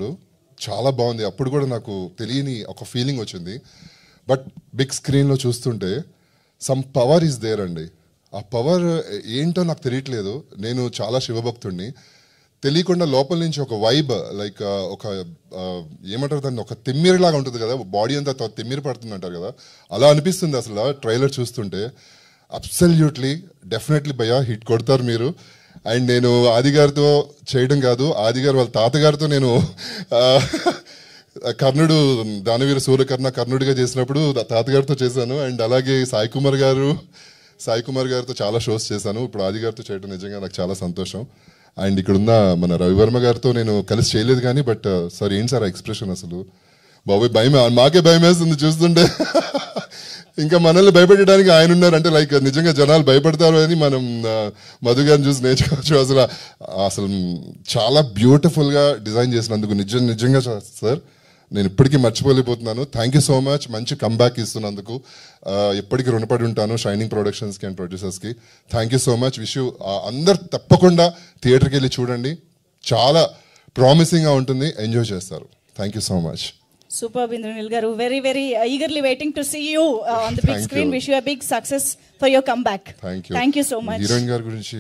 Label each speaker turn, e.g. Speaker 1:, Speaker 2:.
Speaker 1: ఇప్పుడు చాలా బాగుంది. అప్పుడు కూడా నాకు తెలియని ఒక ఫీలింగ్ వచ్చింది. బట్ బిగ్ స్క్రీన్లో చూస్తుంటే సమ్ పవర్ ఈజ్ దేర్ అండి. ఆ పవర్ ఏంటో నాకు తెలియట్లేదు. నేను చాలా శివభక్తుడిని. తెలియకుండా లోపల నుంచి ఒక వైబ్, లైక్ ఒక ఏమంటారు దాన్ని, ఒక తిమ్మిరిలాగా ఉంటుంది కదా, బాడీ అంతా తిమ్మిరి పడుతుంది అంటారు కదా, అలా అనిపిస్తుంది అసలు ట్రైలర్ చూస్తుంటే. అబ్సల్యూట్లీ డెఫినెట్లీ భయ్యా హిట్ కొడతారు మీరు. అండ్ నేను ఆది గారితో చేయడం కాదు, ఆది గారు వాళ్ళ తాతగారితో నేను కర్ణుడు దానవీర సూర్యకర్ణ కర్ణుడిగా చేసినప్పుడు తాతగారితో చేశాను. అండ్ అలాగే సాయి కుమార్ గారితో చాలా షోస్ చేశాను. ఇప్పుడు ఆది గారితో చేయడం నిజంగా నాకు చాలా సంతోషం. అండ్ ఇక్కడున్న మన రవివర్మ గారితో నేను కలిసి చేయలేదు కానీ, బట్ సార్ ఏంటి సార్ ఆ ఎక్స్ప్రెషన్ అసలు, బాబోయ్ భయం, మాకే భయం వేస్తుంది చూస్తుంటే. ఇంకా మనల్ని భయపెట్టడానికి ఆయన ఉన్నారు అంటే, లైక్ నిజంగా జనాలు భయపడతారు అని మనం మధు గారిని చూసి నేర్చుకోవచ్చు. అసలు చాలా బ్యూటిఫుల్గా డిజైన్ చేసినందుకు నిజంగా సార్ నేను ఇప్పటికీ మర్చిపోలేకపోతున్నాను. Thank you so much. మంచి కంబ్యాక్ ఇస్తున్నందుకు ఎప్పటికీ రుణపడి ఉంటాను షైనింగ్ ప్రొడక్షన్స్కి అండ్ ప్రొడ్యూసర్స్కి. Thank you so much. Wish you అందరు తప్పకుండా థియేటర్కి వెళ్ళి చూడండి. చాలా ప్రామిసింగ్గా ఉంటుంది, ఎంజాయ్ చేస్తారు. Thank you so much.
Speaker 2: Superb, Indranil garu. Very, very eagerly waiting to see you on the big screen. Wish you a big success for your comeback.
Speaker 1: Thank you.
Speaker 2: Thank you so much.
Speaker 1: Heroine గారి గురించి